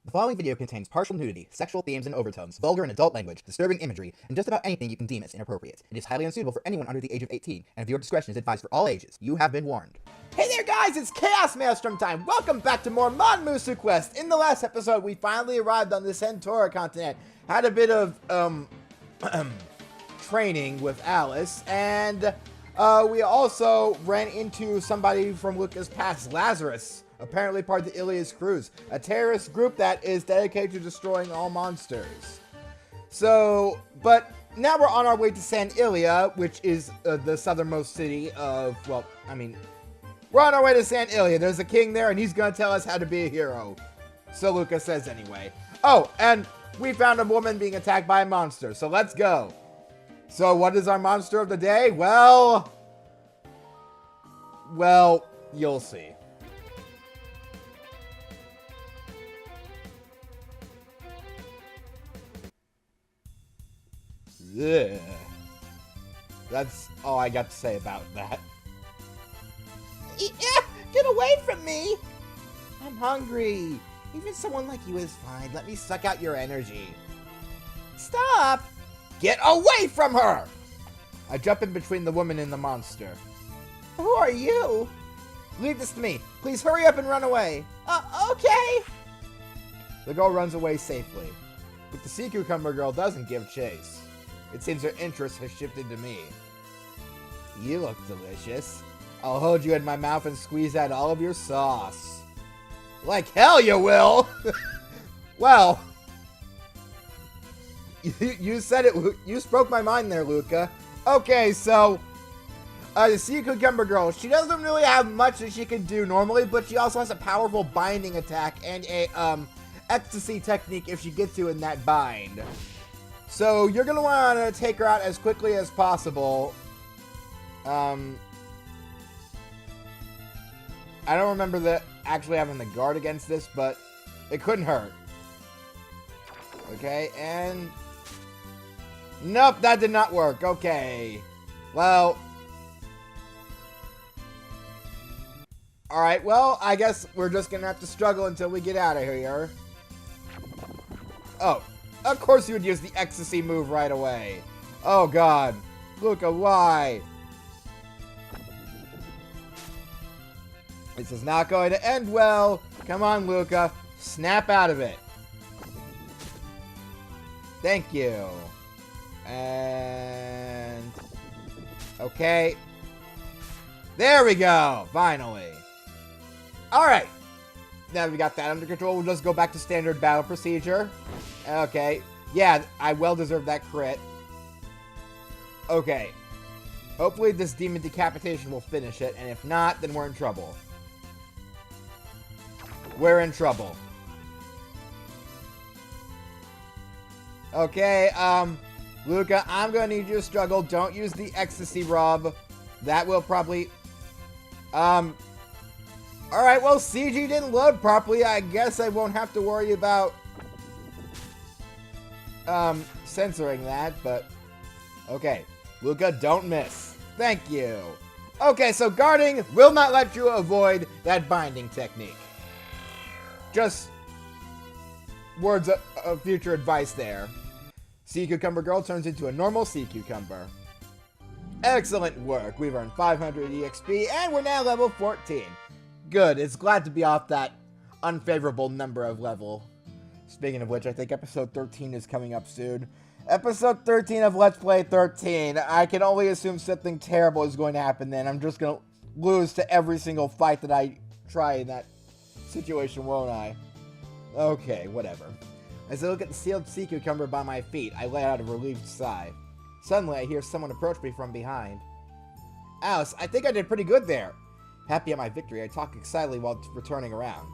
The following video contains partial nudity, sexual themes and overtones, vulgar and adult language, disturbing imagery, and just about anything you can deem as inappropriate. It is highly unsuitable for anyone under the age of 18, and viewer discretion is advised for all ages. You have been warned. Hey there guys, it's ChaosMaelstrom time! Welcome back to more Mon Musu Quest! In the last episode, we finally arrived on the Torotoro continent, had a bit of, training with Alice, and, we also ran into somebody from Lucca's past, Lazarus. Apparently part of the Ilias Crews, a terrorist group that is dedicated to destroying all monsters. So, but now we're on our way to San Ilia, which is the southernmost city of, well, I mean, we're on our way to San Ilia. There's a king there, and he's going to tell us how to be a hero. So Lucca says anyway. Oh, and we found a woman being attacked by a monster, so let's go. So what is our monster of the day? Well, you'll see. Yeah. That's all I got to say about that. Get away from me! I'm hungry. Even someone like you is fine. Let me suck out your energy. Stop! Get away from her! I jump in between the woman and the monster. Who are you? Leave this to me. Please hurry up and run away. Okay. The girl runs away safely. But the sea cucumber girl doesn't give chase. It seems her interest has shifted to me. You look delicious. I'll hold you in my mouth and squeeze out all of your sauce. Like hell you will! Well, you said it. You spoke my mind there, Lucca. Okay, so the sea cucumber girl, she doesn't really have much that she can do normally, but she also has a powerful binding attack and a ecstasy technique if she gets you in that bind. So you're gonna want to take her out as quickly as possible. I don't remember actually having the guard against this, but it couldn't hurt. Okay, and nope, that did not work. Okay, well, all right. Well, I guess we're just gonna have to struggle until we get out of here. Oh. Of course you would use the ecstasy move right away. Oh god. Lucca, why? This is not going to end well. Come on, Lucca. Snap out of it. Thank you. And okay. There we go. Finally. Alright. Now that we got that under control, we'll just go back to standard battle procedure. Okay. Yeah, I well deserve that crit. Okay. Hopefully this demon decapitation will finish it, and if not, then we're in trouble. We're in trouble. Okay, Lucca, I'm gonna need you to struggle. Don't use the ecstasy rub. That will probably, alright, well, CG didn't load properly. I guess I won't have to worry about censoring that, but okay. Lucca, don't miss. Thank you. Okay, so guarding will not let you avoid that binding technique. Just words of future advice there. Sea Cucumber Girl turns into a normal sea cucumber. Excellent work. We've earned 500 EXP, and we're now level 14. Good. It's glad to be off that unfavorable number of level. Speaking of which, I think episode 13 is coming up soon. Episode 13 of Let's Play 13. I can only assume something terrible is going to happen then. I'm just going to lose to every single fight that I try in that situation, won't I? Okay, whatever. As I look at the sealed sea cucumber by my feet, I let out a relieved sigh. Suddenly, I hear someone approach me from behind. Alice, I think I did pretty good there. Happy at my victory, I talk excitedly while returning around.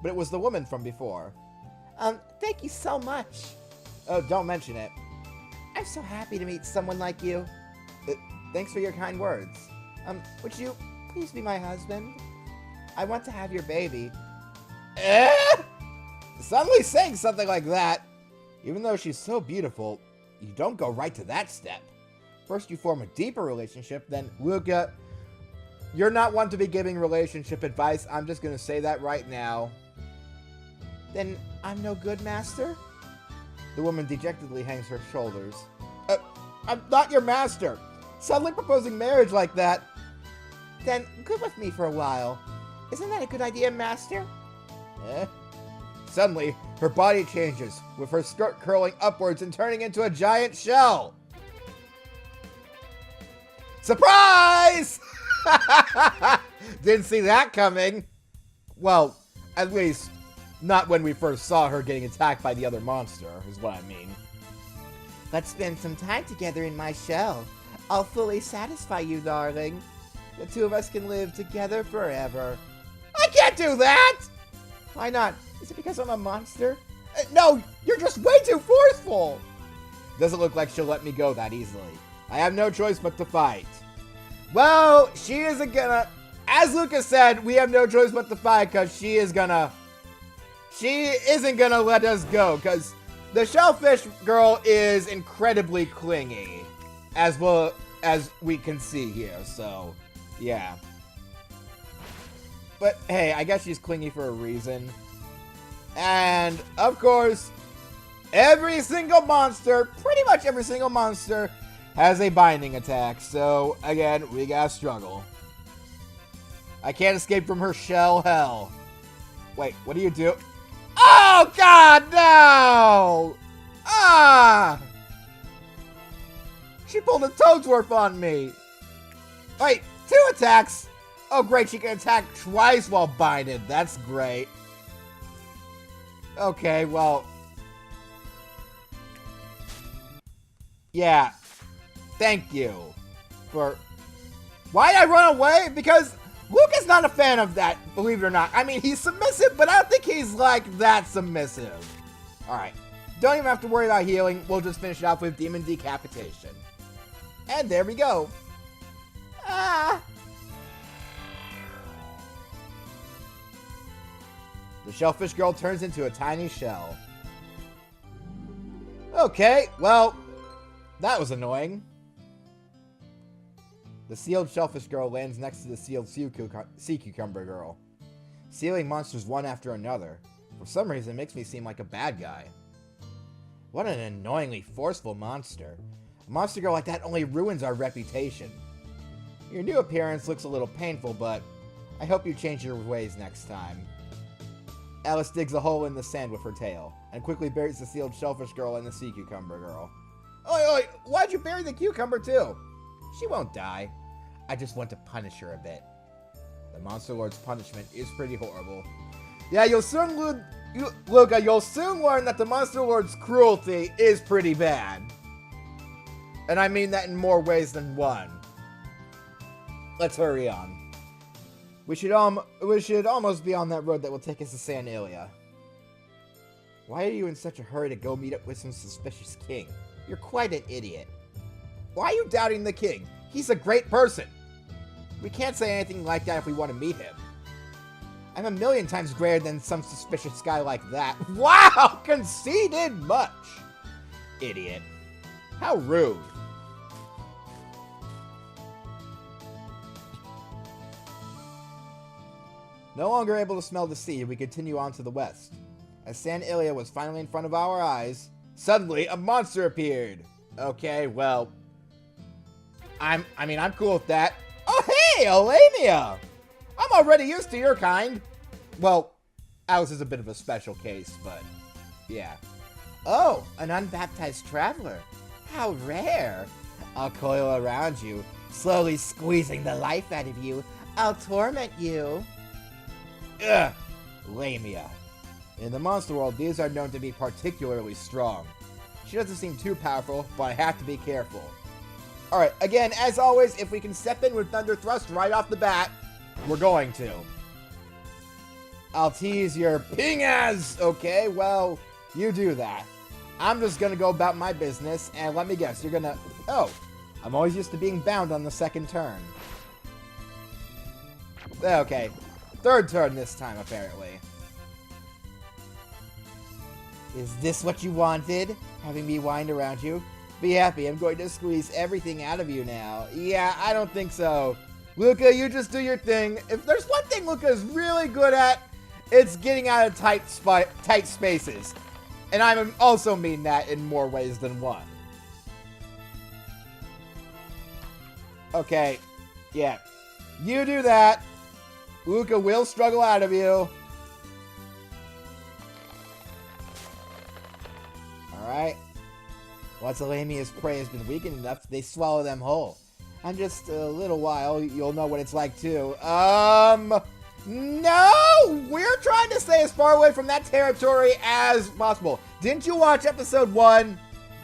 But it was the woman from before. Thank you so much. Oh, don't mention it. I'm so happy to meet someone like you. Thanks for your kind words. Would you please be my husband? I want to have your baby. Suddenly saying something like that. Even though she's so beautiful, you don't go right to that step. First you form a deeper relationship, then Lucca, you're not one to be giving relationship advice. I'm just gonna say that right now. Then I'm no good, master? The woman dejectedly hangs her shoulders. I'm not your master. Suddenly proposing marriage like that. Then, good with me for a while. Isn't that a good idea, master? Suddenly, her body changes, with her skirt curling upwards and turning into a giant shell. Surprise! Didn't see that coming. Well, at least, not when we first saw her getting attacked by the other monster, is what I mean. Let's spend some time together in my shell. I'll fully satisfy you, darling. The two of us can live together forever. I can't do that! Why not? Is it because I'm a monster? No, you're just way too forceful! Doesn't look like she'll let me go that easily. I have no choice but to fight. Well, she isn't gonna... As Lucas said, we have no choice but to fight because she isn't gonna let us go because the shellfish girl is incredibly clingy, as well as we can see here, so, yeah. But, hey, I guess she's clingy for a reason. And, of course, every single monster, pretty much every single monster, has a binding attack. So, again, we gotta struggle. I can't escape from her shell hell. Wait, what do you do? Oh, God, no! Ah! She pulled a Toadsworth on me. Wait, 2 attacks? Oh, great, she can attack twice while binded. That's great. Okay, well... Yeah. Thank you. For... Why'd I run away? Because Luke is not a fan of that, believe it or not. I mean, he's submissive, but I don't think he's, like, that submissive. Alright. Don't even have to worry about healing. We'll just finish it off with Demon Decapitation. And there we go. Ah! The shellfish girl turns into a tiny shell. Okay, well, that was annoying. The sealed shellfish girl lands next to the sealed sea cucumber girl. Sealing monsters one after another. For some reason, it makes me seem like a bad guy. What an annoyingly forceful monster. A monster girl like that only ruins our reputation. Your new appearance looks a little painful, but I hope you change your ways next time. Alice digs a hole in the sand with her tail, and quickly buries the sealed shellfish girl and the sea cucumber girl. Oi, why'd you bury the cucumber too? She won't die. I just want to punish her a bit. The Monster Lord's punishment is pretty horrible. Yeah, you'll soon learn that the Monster Lord's cruelty is pretty bad. And I mean that in more ways than one. Let's hurry on. We should almost be on that road that will take us to Sanilia. Why are you in such a hurry to go meet up with some suspicious king? You're quite an idiot. Why are you doubting the king? He's a great person. We can't say anything like that if we want to meet him. I'm 1,000,000 times greater than some suspicious guy like that. Wow! Conceited much. Idiot. How rude. No longer able to smell the sea, we continue on to the west. As San Ilia was finally in front of our eyes, suddenly a monster appeared. Okay, well, I'm cool with that. Oh, hey, Alamia! I'm already used to your kind. Well, Alice is a bit of a special case, but yeah. Oh, an unbaptized traveler. How rare. I'll coil around you, slowly squeezing the life out of you. I'll torment you. Ugh, Lamia. In the monster world, these are known to be particularly strong. She doesn't seem too powerful, but I have to be careful. Alright, again, as always, if we can step in with Thunder Thrust right off the bat, we're going to. I'll tease your ping-as! Okay, well, you do that. I'm just gonna go about my business, and let me guess, you're gonna... Oh, I'm always used to being bound on the second turn. Okay. Third turn this time, apparently. Is this what you wanted? Having me wind around you? Be happy, I'm going to squeeze everything out of you now. Yeah, I don't think so. Luca, you just do your thing. If there's one thing Luca is really good at, It's getting out of tight spaces. And I also mean that in more ways than one. Okay. Yeah. You do that. Luca will struggle out of you. Alright. Once Lamia's prey has been weakened enough, they swallow them whole. In just a little while, you'll know what it's like too. No! We're trying to stay as far away from that territory as possible. Didn't you watch episode 1?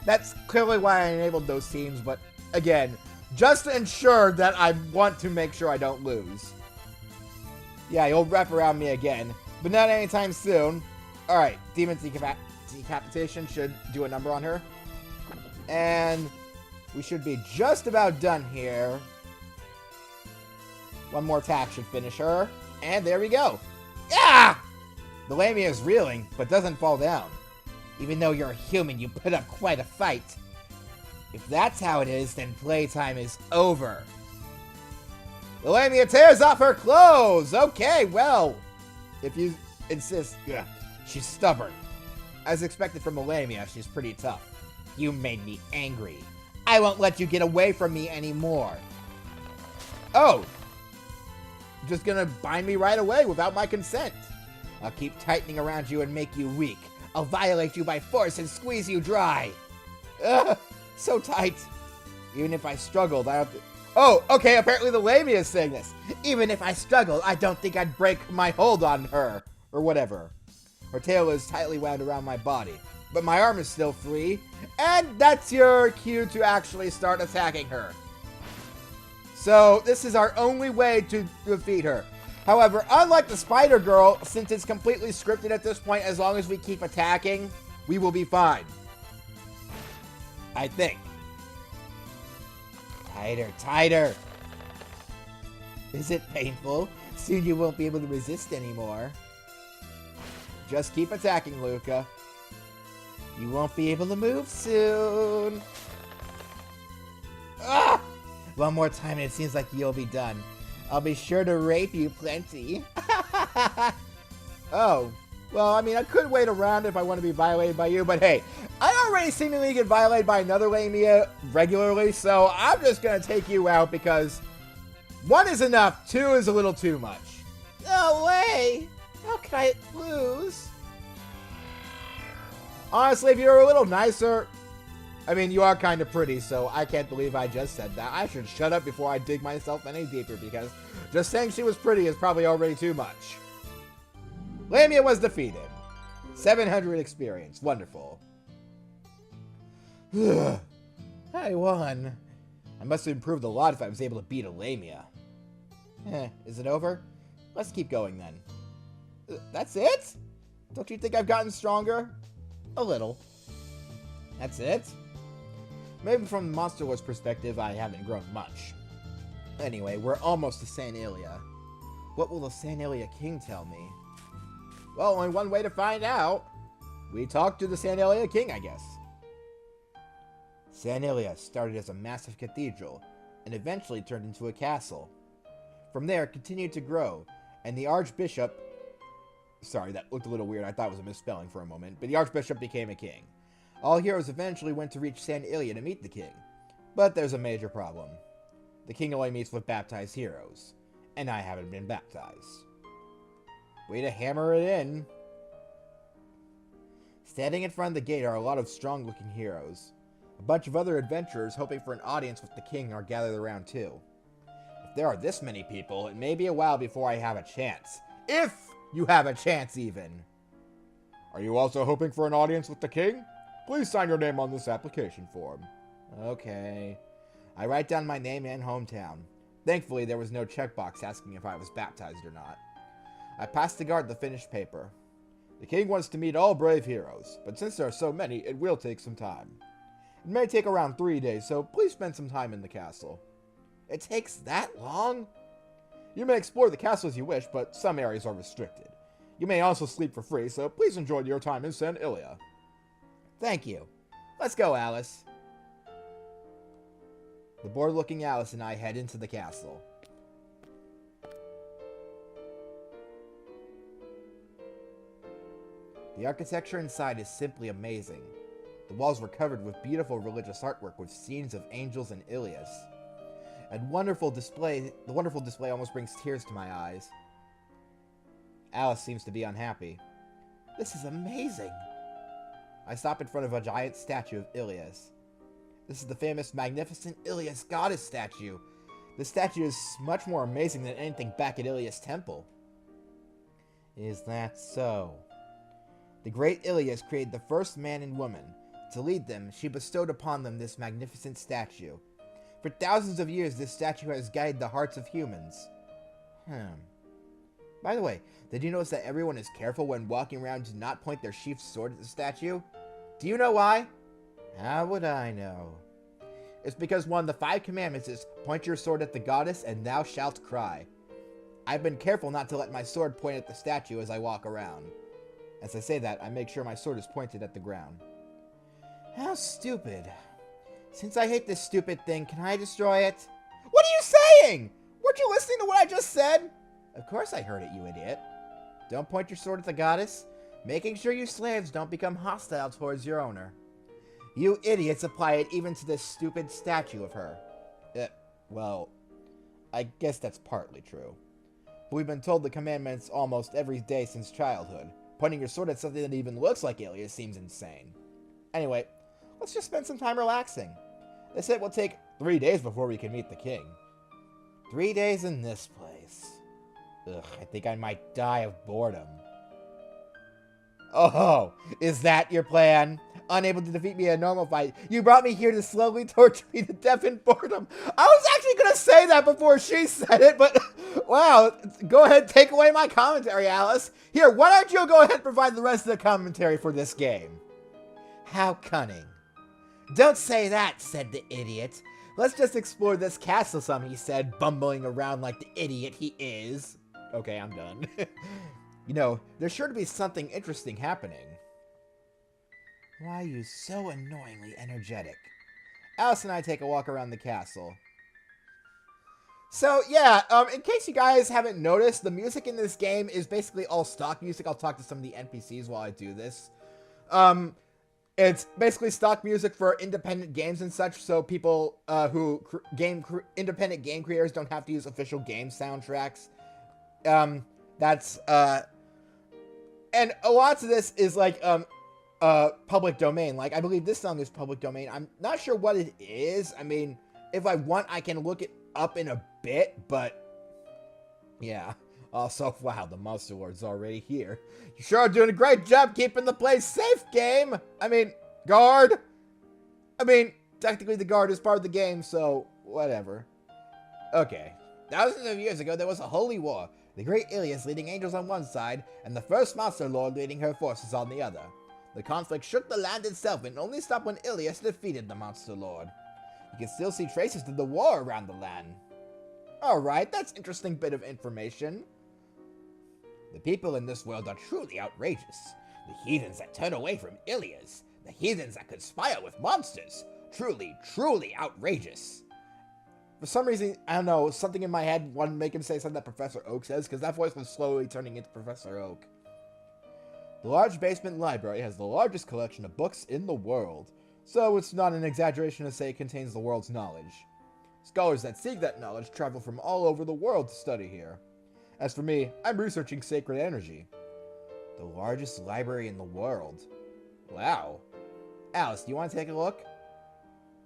That's clearly why I enabled those teams, but again, just to ensure that I want to make sure I don't lose. Yeah, you'll wrap around me again, but not anytime soon. Alright, Demon Decapitation should do a number on her. And we should be just about done here. One more attack should finish her. And there we go. Yeah! The Lamia is reeling, but doesn't fall down. Even though you're a human, you put up quite a fight. If that's how it is, then playtime is over. The Lamia tears off her clothes! Okay, well, if you insist, yeah, she's stubborn. As expected from the Lamia, she's pretty tough. You made me angry. I won't let you get away from me anymore. Oh! Just gonna bind me right away without my consent. I'll keep tightening around you and make you weak. I'll violate you by force and squeeze you dry. Ugh, so tight. Even if I struggled, I have to... Oh, okay, apparently the Lamia is saying this. Even if I struggled, I don't think I'd break my hold on her. Or whatever. Her tail is tightly wound around my body. But my arm is still free. And that's your cue to actually start attacking her. So, this is our only way to defeat her. However, unlike the Spider Girl, since it's completely scripted at this point, as long as we keep attacking, we will be fine. I think. Tighter, tighter. Is it painful? Soon you won't be able to resist anymore. Just keep attacking, Luca. You won't be able to move soon. Ah! One more time and it seems like you'll be done. I'll be sure to rape you plenty. Oh. Well, I mean, I could wait around if I want to be violated by you, but hey, I already seemingly get violated by another Lamia regularly, so I'm just going to take you out because 1 is enough, 2 is a little too much. No way! How could I lose? Honestly, if you were a little nicer... I mean, you are kind of pretty, so I can't believe I just said that. I should shut up before I dig myself any deeper, because just saying she was pretty is probably already too much. Lamia was defeated. 700 experience. Wonderful. I won. I must have improved a lot if I was able to beat a Lamia. Is it over? Let's keep going then. That's it? Don't you think I've gotten stronger? A little. That's it? Maybe from the Monster Wars perspective, I haven't grown much. Anyway, we're almost to Sanalia. What will the Sanalia King tell me? Well, only one way to find out. We talk to the Sanalia King, I guess. Sanalia started as a massive cathedral, and eventually turned into a castle. From there, it continued to grow, and the Archbishop... Sorry, that looked a little weird. I thought it was a misspelling for a moment, but the Archbishop became a king. All heroes eventually went to reach Sanalia to meet the king. But there's a major problem. The king only meets with baptized heroes. And I haven't been baptized. Way to hammer it in. Standing in front of the gate are a lot of strong-looking heroes. A bunch of other adventurers hoping for an audience with the king are gathered around too. If there are this many people, it may be a while before I have a chance. If you have a chance, even. Are you also hoping for an audience with the king? Please sign your name on this application form. Okay. I write down my name and hometown. Thankfully, there was no checkbox asking if I was baptized or not. I pass the guard the finished paper. The king wants to meet all brave heroes, but since there are so many, it will take some time. It may take around 3 days, so please spend some time in the castle. It takes that long? You may explore the castle as you wish, but some areas are restricted. You may also sleep for free, so please enjoy your time in Sanalia. Thank you. Let's go, Alice. The bored-looking Alice and I head into the castle. The architecture inside is simply amazing. The walls were covered with beautiful religious artwork with scenes of angels and Ilias. The wonderful display almost brings tears to my eyes. Alice seems to be unhappy. This is amazing. I stop in front of a giant statue of Ilias. This is the famous magnificent Ilias goddess statue. The statue is much more amazing than anything back at Ilias Temple. Is that so? The great Ilias created the first man and woman. To lead them, she bestowed upon them this magnificent statue. For thousands of years, this statue has guided the hearts of humans. By the way, did you notice that everyone is careful when walking around to not point their sheathed sword at the statue? Do you know why? How would I know? It's because one of the 5 commandments is, point your sword at the goddess and thou shalt cry. I've been careful not to let my sword point at the statue as I walk around. As I say that, I make sure my sword is pointed at the ground. How stupid. Since I hate this stupid thing, can I destroy it? What are you saying? Weren't you listening to what I just said? Of course I heard it, you idiot. Don't point your sword at the goddess, making sure you slaves don't become hostile towards your owner. You idiots apply it even to this stupid statue of her. Well, I guess that's partly true. But we've been told the commandments almost every day since childhood. Pointing your sword at something that even looks like Ilias seems insane. Anyway, let's just spend some time relaxing. They said it will take 3 days before we can meet the king. 3 days in this place. Ugh, I think I might die of boredom. Oh, is that your plan? Unable to defeat me in a normal fight, you brought me here to slowly torture me to death and boredom. I was actually going to say that before she said it, but wow, go ahead, take away my commentary, Alice. Here, why don't you go ahead and provide the rest of the commentary for this game? How cunning. Don't say that, said the idiot. Let's just explore this castle some, he said, bumbling around like the idiot he is. Okay, I'm done. You know, there's sure to be something interesting happening. Why are you so annoyingly energetic? Alice and I take a walk around the castle. So, yeah, in case you guys haven't noticed, the music in this game is basically all stock music. I'll talk to some of the NPCs while I do this. It's basically stock music for independent games and such, so people who independent game creators don't have to use official game soundtracks. And a lot of this is like public domain. Like, I believe this song is public domain. I'm not sure what it is. I mean, if I want, I can look it up in a bit, but yeah. Also, wow, the Monster Lord's already here. You sure are doing a great job keeping the place safe, game. I mean, guard. I mean, technically the guard is part of the game, so whatever. Okay. Thousands of years ago, there was a holy war. The great Ilias leading angels on one side, and the first Monster Lord leading her forces on the other. The conflict shook the land itself and only stopped when Ilias defeated the Monster Lord. You can still see traces of the war around the land. Alright, that's an interesting bit of information. The people in this world are truly outrageous. The heathens that turn away from Ilias. The heathens that conspire with monsters. Truly, truly outrageous. For some reason, I don't know, something in my head wanted to make him say something that Professor Oak says, because that voice was slowly turning into Professor Oak. The large basement library has the largest collection of books in the world, so it's not an exaggeration to say it contains the world's knowledge. Scholars that seek that knowledge travel from all over the world to study here. As for me, I'm researching sacred energy. The largest library in the world. Wow. Alice, do you want to take a look?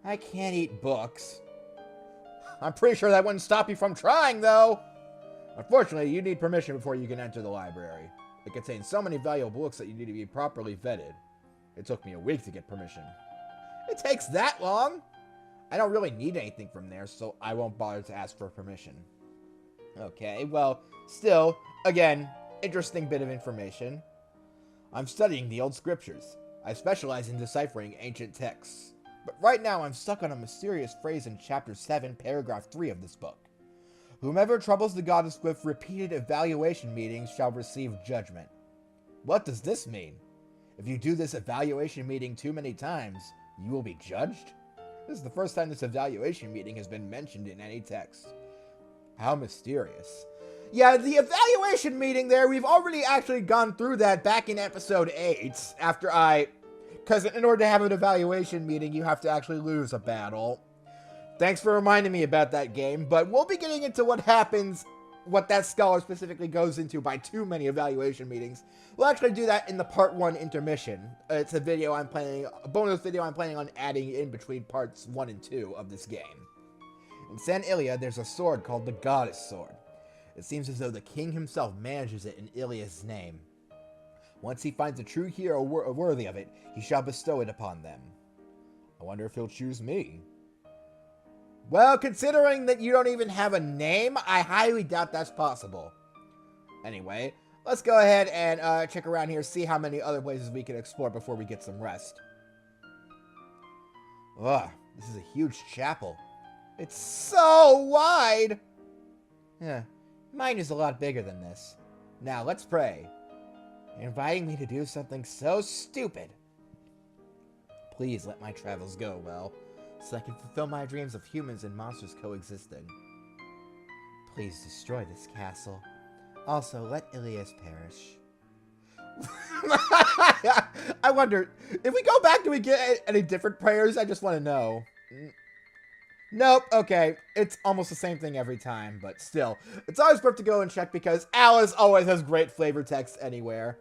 I can't eat books. I'm pretty sure that wouldn't stop you from trying, though. Unfortunately, you need permission before you can enter the library. It contains so many valuable books that you need to be properly vetted. It took me a week to get permission. It takes that long? I don't really need anything from there, so I won't bother to ask for permission. Okay, well, still, again, interesting bit of information. I'm studying the old scriptures. I specialize in deciphering ancient texts. But right now I'm stuck on a mysterious phrase in chapter 7, paragraph 3 of this book. Whomever troubles the goddess with repeated evaluation meetings shall receive judgment. What does this mean? If you do this evaluation meeting too many times, you will be judged? This is the first time this evaluation meeting has been mentioned in any text. How mysterious. Yeah, the evaluation meeting there, we've already actually gone through that back in episode 8, because in order to have an evaluation meeting, you have to actually lose a battle. Thanks for reminding me about that game, but we'll be getting into what happens, what that scholar specifically goes into by too many evaluation meetings. We'll actually do that in the part 1 intermission. It's a bonus video I'm planning on adding in between parts 1 and 2 of this game. In San Ilya, there's a sword called the Goddess Sword. It seems as though the king himself manages it in Ilya's name. Once he finds a true hero worthy of it, he shall bestow it upon them. I wonder if he'll choose me. Well, considering that you don't even have a name, I highly doubt that's possible. Anyway, let's go ahead and check around here, see how many other places we can explore before we get some rest. Ugh, this is a huge chapel. It's so wide! Yeah, mine is a lot bigger than this. Now, let's pray. You're inviting me to do something so stupid. Please let my travels go well, so I can fulfill my dreams of humans and monsters coexisting. Please destroy this castle. Also, let Ilias perish. I wonder, if we go back, do we get any different prayers? I just want to know. Nope, okay. It's almost the same thing every time, but still. It's always worth to go and check because Alice always has great flavor text anywhere.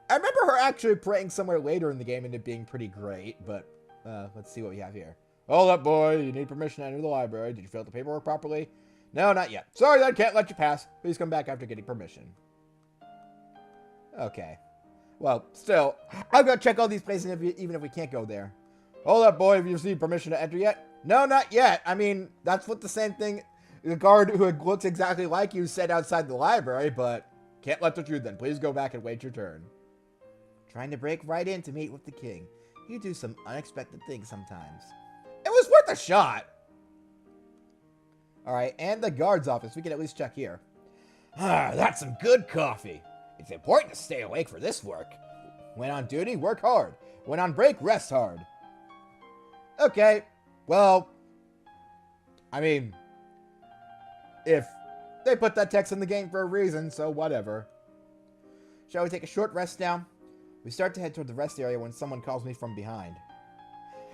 I remember her actually praying somewhere later in the game and it being pretty great, but let's see what we have here. Hold up, boy. You need permission to enter the library. Did you fill out the paperwork properly? No, not yet. Sorry, I can't let you pass. Please come back after getting permission. Okay. Well, still, I'll go check all these places even if we can't go there. Hold up, boy. Have you received permission to enter yet? No, not yet. I mean, that's what the same thing the guard who looks exactly like you said outside the library, but can't let you then. Please go back and wait your turn. Trying to break right in to meet with the king. You do some unexpected things sometimes. It was worth a shot. Alright, and the guard's office. We can at least check here. Ah, that's some good coffee. It's important to stay awake for this work. When on duty, work hard. When on break, rest hard. Okay, well, I mean, if they put that text in the game for a reason, so whatever. Shall we take a short rest now? We start to head toward the rest area when someone calls me from behind.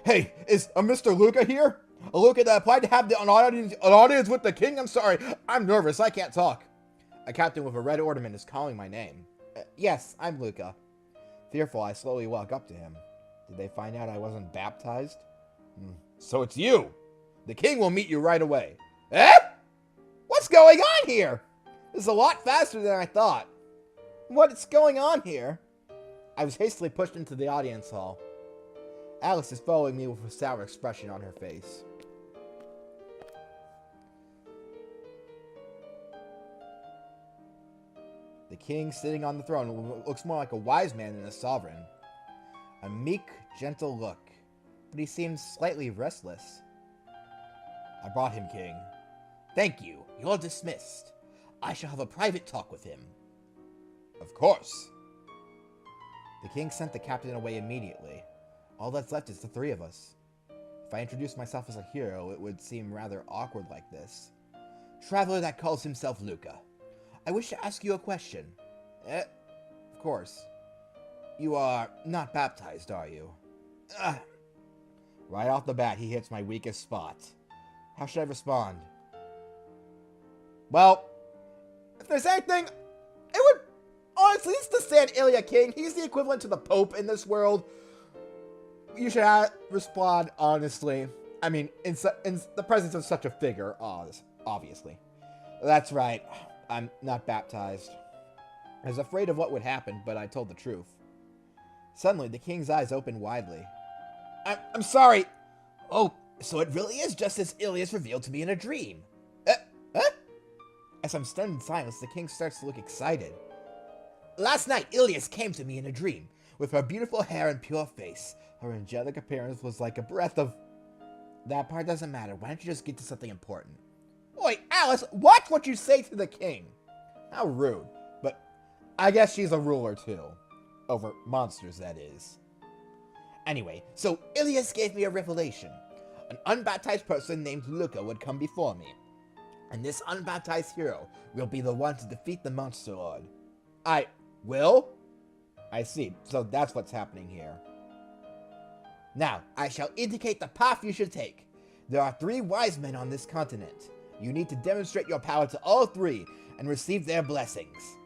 Hey, is a Mr. Luca here? A Luca that applied to have an audience with the king? I'm sorry, I'm nervous, I can't talk. A captain with a red ornament is calling my name. Yes, I'm Luca. Fearful, I slowly walk up to him. Did they find out I wasn't baptized? So it's you. The king will meet you right away. Eh? What's going on here? This is a lot faster than I thought. What's going on here? I was hastily pushed into the audience hall. Alice is following me with a sour expression on her face. The king sitting on the throne looks more like a wise man than a sovereign. A meek, gentle look, but he seems slightly restless. I brought him, King. Thank you. You're dismissed. I shall have a private talk with him. Of course. The king sent the captain away immediately. All that's left is the three of us. If I introduced myself as a hero, it would seem rather awkward like this. Traveler that calls himself Luca. I wish to ask you a question. Of course. You are not baptized, are you? Right off the bat, he hits my weakest spot. How should I respond? Well, if there's anything, it would... Honestly, it's the San Ilya King. He's the equivalent to the Pope in this world. You should respond honestly. I mean, in the presence of such a figure, obviously. That's right. I'm not baptized. I was afraid of what would happen, but I told the truth. Suddenly, the king's eyes opened widely. I'm sorry. Oh, so it really is just as Ilias revealed to me in a dream. As I'm stunned in silence, the king starts to look excited. Last night, Ilias came to me in a dream. With her beautiful hair and pure face, her angelic appearance was like a breath of... That part doesn't matter. Why don't you just get to something important? Oi, Alice, watch what you say to the king. How rude. But I guess she's a ruler too. Over monsters, that is. Anyway, so Ilias gave me a revelation. An unbaptized person named Luca would come before me. And this unbaptized hero will be the one to defeat the Monster Lord. I will? I see. So that's what's happening here. Now, I shall indicate the path you should take. There are 3 wise men on this continent. You need to demonstrate your power to all 3 and receive their blessings.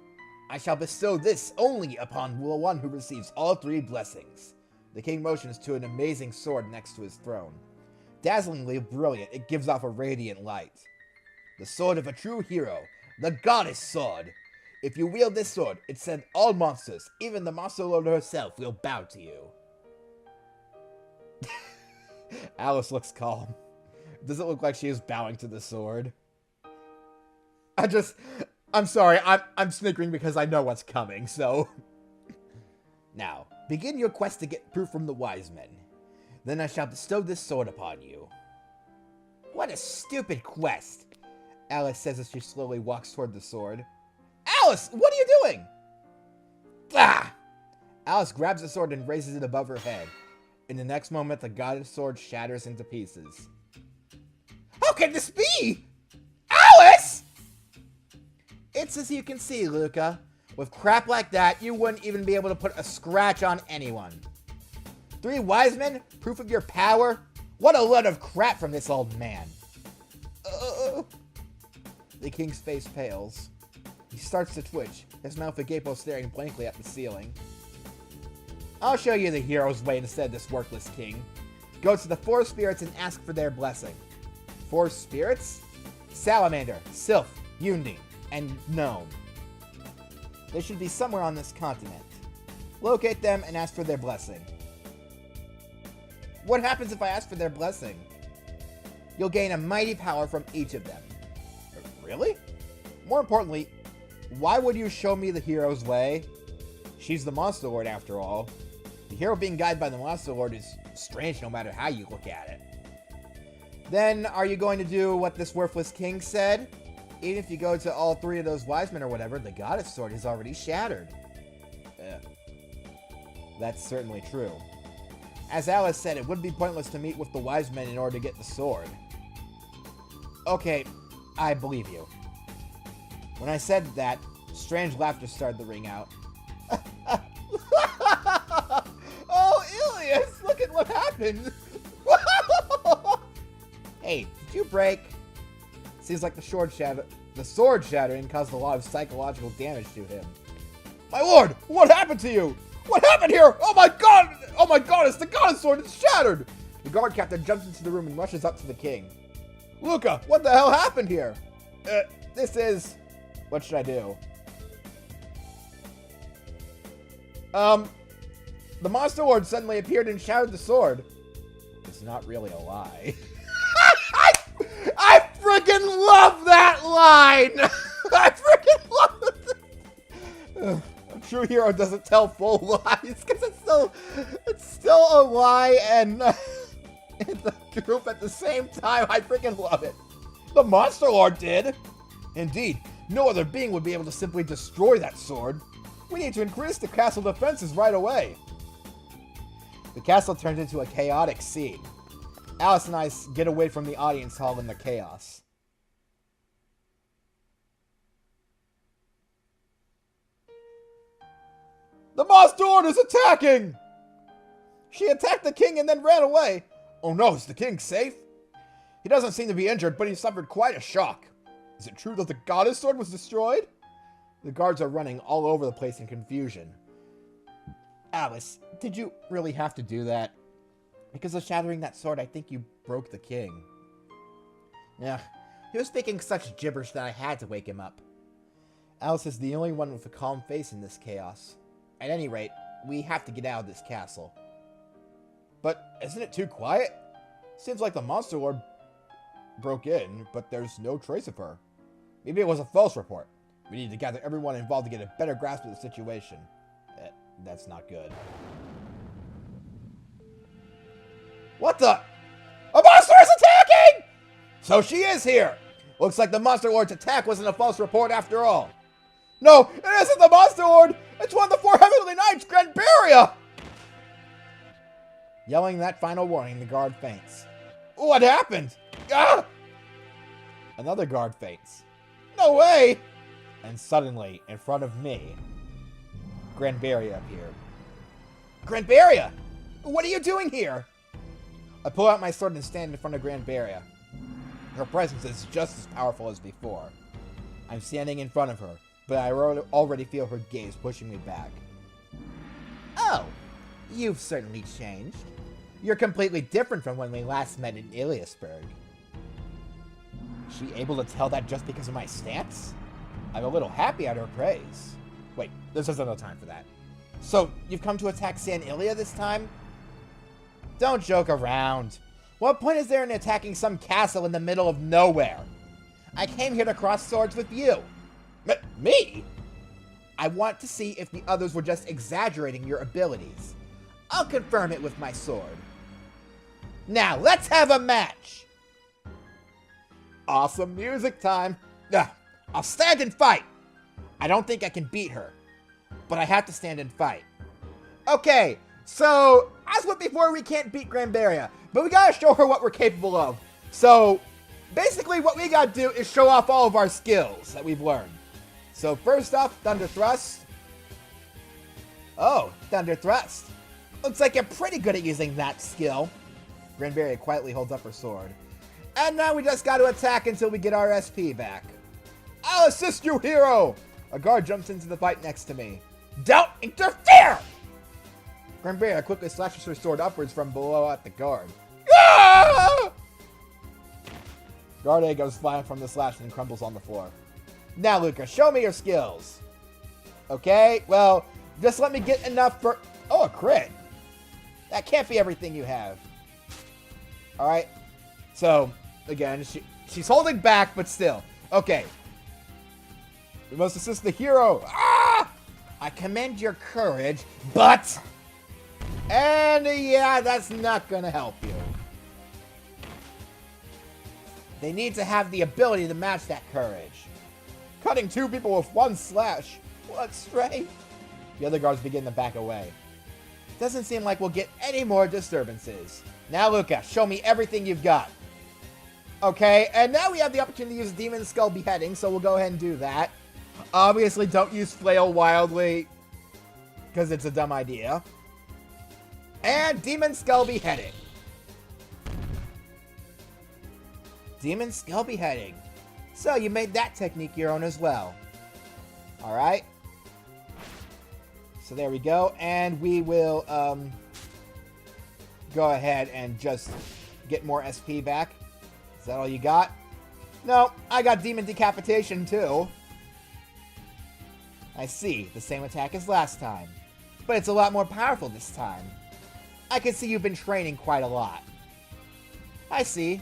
I shall bestow this only upon the one who receives all 3 blessings. The king motions to an amazing sword next to his throne. Dazzlingly brilliant, it gives off a radiant light. The sword of a true hero, the goddess sword. If you wield this sword, it said all monsters, even the Monster Lord herself, will bow to you. Alice looks calm. Does it look like she is bowing to the sword? I'm sorry, I'm snickering because I know what's coming, so... Now, begin your quest to get proof from the wise men. Then I shall bestow this sword upon you. What a stupid quest, Alice says as she slowly walks toward the sword. Alice, what are you doing? Ah! Alice grabs the sword and raises it above her head. In the next moment, the goddess sword shatters into pieces. How can this be? Alice! It's as you can see, Luca. With crap like that, you wouldn't even be able to put a scratch on anyone. 3 wise men? Proof of your power? What a load of crap from this old man. The king's face pales. He starts to twitch, his mouth agape while staring blankly at the ceiling. I'll show you the hero's way instead, this worthless king. Go to the 4 spirits and ask for their blessing. 4 spirits? Salamander, Sylph, Undine, and Gnome. They should be somewhere on this continent. Locate them and ask for their blessing. What happens if I ask for their blessing? You'll gain a mighty power from each of them. Really? More importantly, why would you show me the hero's way? She's the Monster Lord after all. The hero being guided by the Monster Lord is strange no matter how you look at it. Then, are you going to do what this worthless king said? Even if you go to all 3 of those wise men or whatever, the goddess sword is already shattered. That's certainly true. As Alice said, it would be pointless to meet with the wise men in order to get the sword. Okay, I believe you. When I said that, strange laughter started to ring out. Oh, Ilias! Look at what happened! Hey, did you break? Seems like the sword shattering caused a lot of psychological damage to him. My lord, what happened to you? What happened here? Oh my god! Oh my goddess, the goddess sword is shattered! The guard captain jumps into the room and rushes up to the king. Luca, what the hell happened here? This is... What should I do? The Monster Lord suddenly appeared and shattered the sword. It's not really a lie. I freaking love that line! I freaking love it! A true hero doesn't tell full lies, because it's still a lie and the truth at the same time. I freaking love it. The Monster Lord did. Indeed, no other being would be able to simply destroy that sword. We need to increase the castle defenses right away. The castle turned into a chaotic scene. Alice and I get away from the audience hall in the chaos. The Monster Lord is attacking! She attacked the king and then ran away. Oh no, is the king safe? He doesn't seem to be injured, but he suffered quite a shock. Is it true that the goddess sword was destroyed? The guards are running all over the place in confusion. Alice, did you really have to do that? Because of shattering that sword, I think you broke the king. Yeah, he was speaking such gibberish that I had to wake him up. Alice is the only one with a calm face in this chaos. At any rate, we have to get out of this castle. But isn't it too quiet? Seems like the Monster Lord broke in, but there's no trace of her. Maybe it was a false report. We need to gather everyone involved to get a better grasp of the situation. That's not good. What the? A monster is attacking! So she is here! Looks like the Monster Lord's attack wasn't a false report after all. No, it isn't the Monster Lord! It's one of the 4 Heavenly Knights, Granberia! Yelling that final warning, the guard faints. What happened? Ah! Another guard faints. No way! And suddenly, in front of me, Granberria appeared. Granberria! What are you doing here? I pull out my sword and stand in front of Granberria. Her presence is just as powerful as before. I'm standing in front of her, but I already feel her gaze pushing me back. Oh, you've certainly changed. You're completely different from when we last met in Iliasburg. She able to tell that just because of my stance? I'm a little happy at her praise. Wait, this isn't the time for that. So, you've come to attack San Ilia this time? Don't joke around. What point is there in attacking some castle in the middle of nowhere? I came here to cross swords with you. Me? I want to see if the others were just exaggerating your abilities. I'll confirm it with my sword. Now, let's have a match! Awesome music time. I'll stand and fight. I don't think I can beat her, but I have to stand and fight. Okay, so, as with before, we can't beat Granberria, but we gotta show her what we're capable of. So, basically what we gotta do is show off all of our skills that we've learned. So first off, Thunder Thrust. Oh, Thunder Thrust. Looks like you're pretty good at using that skill. Granberria quietly holds up her sword. And now we just gotta attack until we get our SP back. I'll assist you, hero! A guard jumps into the fight next to me. Don't interfere! Granberria quickly slashes her sword upwards from below at the guard. Ah! Guard A goes flying from the slash and crumbles on the floor. Now, Luca, show me your skills. Okay, well, just let me get enough for... Oh, a crit. That can't be everything you have. Alright. So, again, she's holding back, but still. Okay. We must assist the hero. Ah! I commend your courage, but... And, yeah, that's not gonna help you. They need to have the ability to match that courage. Cutting two people with one slash. What strength? The other guards begin to back away. Doesn't seem like we'll get any more disturbances. Now, Luca, show me everything you've got. Okay, and now we have the opportunity to use Demon Skull Beheading, so we'll go ahead and do that. Obviously, don't use Flail wildly, because it's a dumb idea. And Demon Skull Beheading. Demon Skull Beheading. So, you made that technique your own as well. Alright. So, there we go. And we will, go ahead and just get more SP back. Is that all you got? No, I got Demon Decapitation, too. I see. The same attack as last time. But it's a lot more powerful this time. I can see you've been training quite a lot. I see.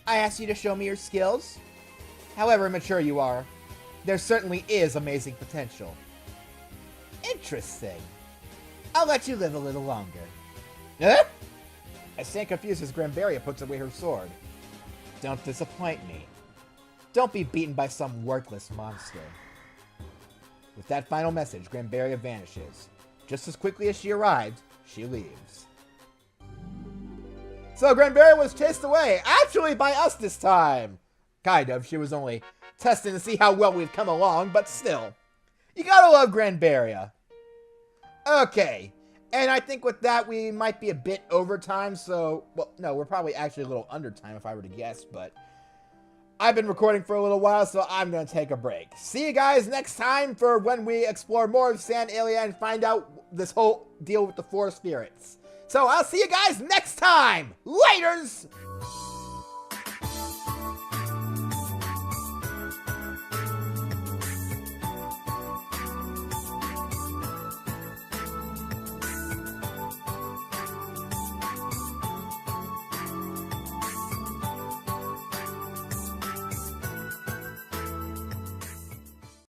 I asked you to show me your skills. However immature you are, there certainly is amazing potential. Interesting. I'll let you live a little longer. Huh? I stand confused as Granberria puts away her sword. Don't disappoint me. Don't be beaten by some worthless monster. With that final message, Granberria vanishes. Just as quickly as she arrived, she leaves. So Granberria was chased away, actually by us this time. Kind of, she was only testing to see how well we've come along, but still. You gotta love Granberria. Okay, and I think with that we might be a bit over time, so... Well, no, we're probably actually a little under time if I were to guess, but... I've been recording for a little while, so I'm gonna take a break. See you guys next time for when we explore more of San Ilia and find out this whole deal with the four spirits. So I'll see you guys next time! Laters!